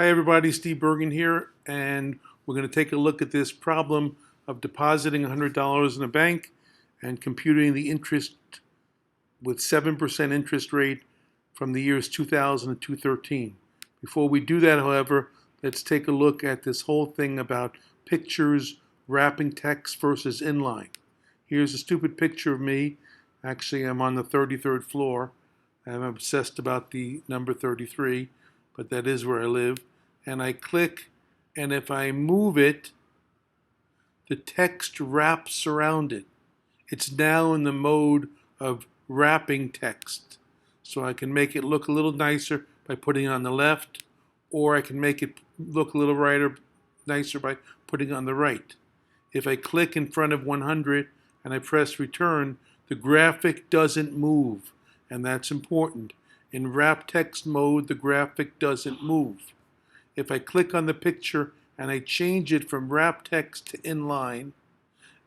Hi everybody, Steve Bergen here, and we're going to take a look at this problem of depositing $100 in a bank and computing the interest with 7% interest rate from the years 2000 to 2013. Before we do that, however, let's take a look at this whole thing about pictures, wrapping text versus inline. Here's a stupid picture of me. Actually, I'm on the 33rd floor. I'm obsessed about the number 33, but that is where I live. And I click, and if I move it, the text wraps around it. It's now in the mode of wrapping text. So I can make it look a little nicer by putting it on the left, or I can make it look a little nicer by putting it on the right. If I click in front of 100 and I press return, the graphic doesn't move, and that's important. In wrap text mode, the graphic doesn't move. If I click on the picture and I change it from wrap text to inline,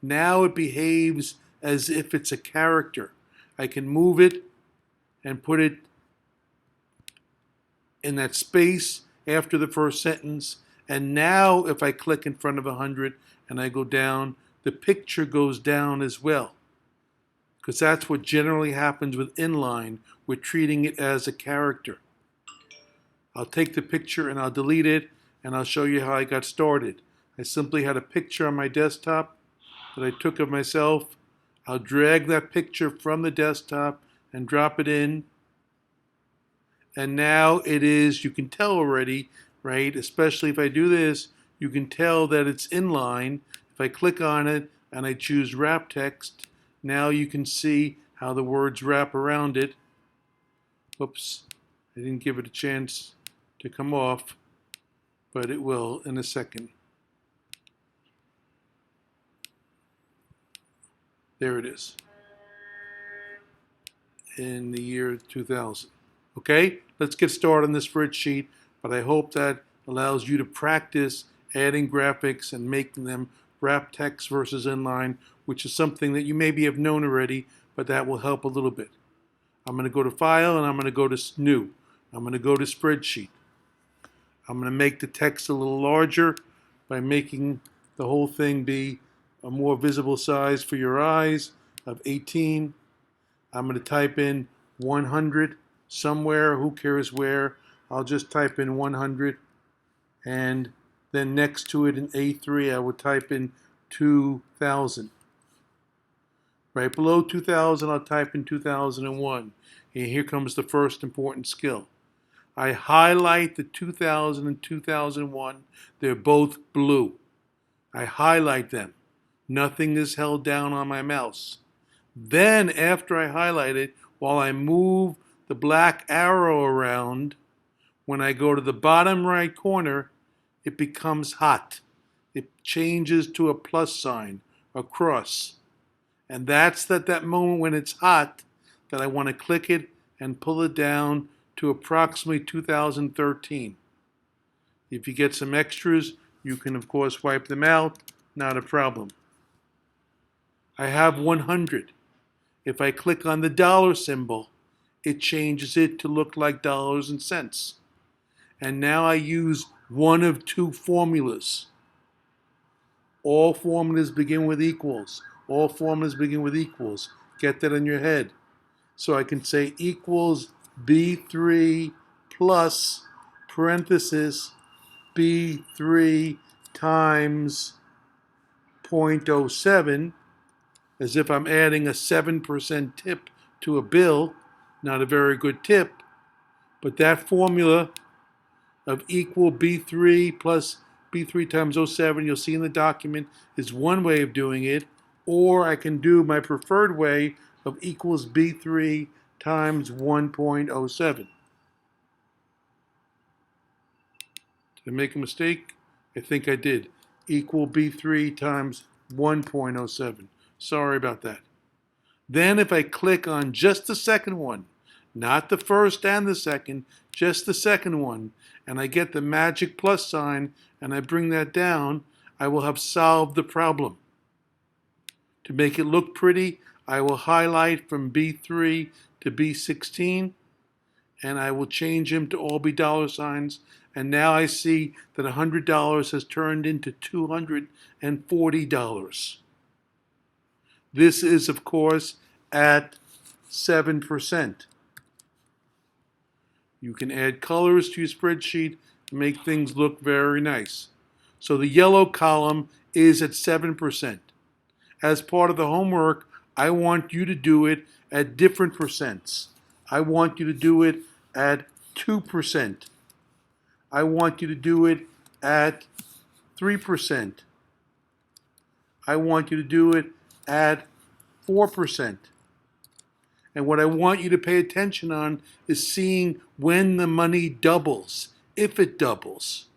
now it behaves as if it's a character. I can move it and put it in that space after the first sentence. And now if I click in front of 100 and I go down, the picture goes down as well. Because that's what generally happens with inline. We're treating it as a character. I'll take the picture and I'll delete it, and I'll show you how I got started. I simply had a picture on my desktop that I took of myself. I'll drag that picture from the desktop and drop it in. And now it is, you can tell already, right? Especially if I do this, you can tell that it's inline. If I click on it and I choose wrap text, now you can see how the words wrap around it. Oops, I didn't give it a chance to come off, but it will in a second. There it is, in the year 2000. Okay, let's get started on this spreadsheet, but I hope that allows you to practice adding graphics and making them wrap text versus inline, which is something that you maybe have known already, but that will help a little bit. I'm going to go to File, and I'm going to go to New. I'm going to go to Spreadsheet. I'm going to make the text a little larger by making the whole thing be a more visible size for your eyes of 18. I'm going to type in 100 somewhere, who cares where. I'll just type in 100, and then next to it in A3 I will type in 2000. Right below 2000 I'll type in 2001. And here comes the first important skill. I highlight the 2000 and 2001. They're both blue. I highlight them. Nothing is held down on my mouse. Then after I highlight it, while I move the black arrow around, when I go to the bottom right corner, it becomes hot. It changes to a plus sign, a cross. And that's that moment when it's hot that I want to click it and pull it down to approximately 2013. If you get some extras, you can of course wipe them out, not a problem. I have 100. If I click on the dollar symbol, it changes it to look like dollars and cents. And now I use one of two formulas. All formulas begin with equals. All formulas begin with equals. Get that in your head. So I can say equals B3 plus parenthesis B3 times 0.07, as if I'm adding a 7% tip to a bill. Not a very good tip, but that formula of equal B3 plus B3 times 07, you'll see in the document, is one way of doing it. Or I can do my preferred way of equals B3 times 1.07. Did I make a mistake? I think I did. Equal B3 times 1.07. Sorry about that. Then if I click on just the second one, not the first and the second, just the second one, and I get the magic plus sign and I bring that down, I will have solved the problem. To make it look pretty, I will highlight from B3 to B16, and I will change them to all be dollar signs. And now I see that $100 has turned into $240. This is, of course, at 7%. You can add colors to your spreadsheet to make things look very nice. So the yellow column is at 7%. As part of the homework, I want you to do it at different percents. I want you to do it at 2%. I want you to do it at 3%. I want you to do it at 4%. And what I want you to pay attention on is seeing when the money doubles, if it doubles.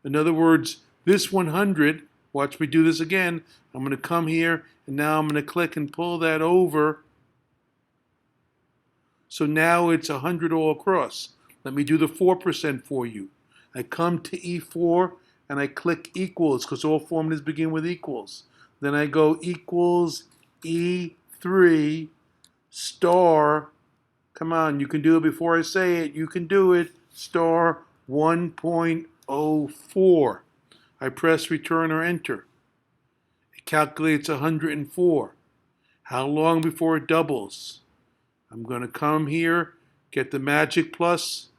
In other words, this 100, watch me do this again. I'm going to come here, and now I'm going to click and pull that over. So now it's 100 all across. Let me do the 4% for you. I come to E4, and I click equals, because all formulas begin with equals. Then I go equals E3 star, come on, you can do it before I say it, you can do it, star 1.04. I press return or enter. It calculates 104. How long before it doubles? I'm going to come here, get the magic plus,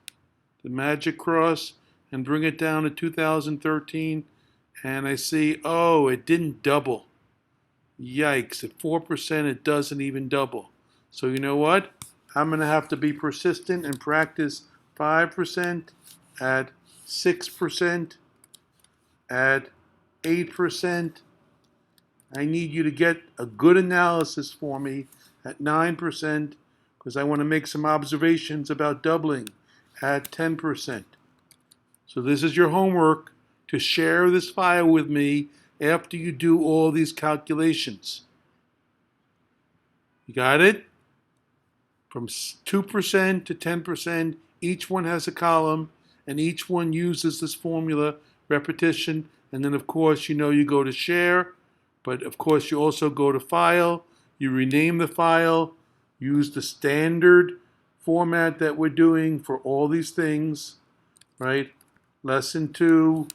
the magic cross, and bring it down to 2013, and I see, oh, it didn't double. Yikes, at 4% it doesn't even double. So you know what? I'm going to have to be persistent and practice 5%, at 6%, at 8%. I need you to get a good analysis for me at 9%, because I want to make some observations about doubling at 10%. So this is your homework, to share this file with me after you do all these calculations. You got it? From 2% to 10%, each one has a column, and each one uses this formula, repetition, and then of course you go to share, but of course you also go to file, you rename the file, use the standard format that we're doing for all these things, right? Lesson 2,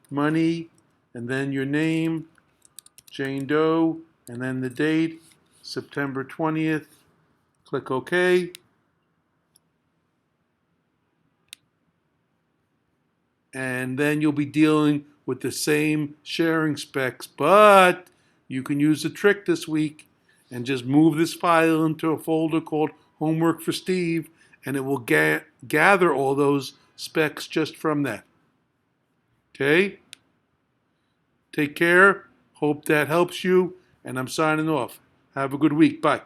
money, and then your name, Jane Doe, and then the date, September 20th. Click OK. And then you'll be dealing with the same sharing specs, but you can use the trick this week and just move this file into a folder called Homework for Steve, and it will gather all those specs just from that. Okay? Take care. Hope that helps you, and I'm signing off. Have a good week. Bye.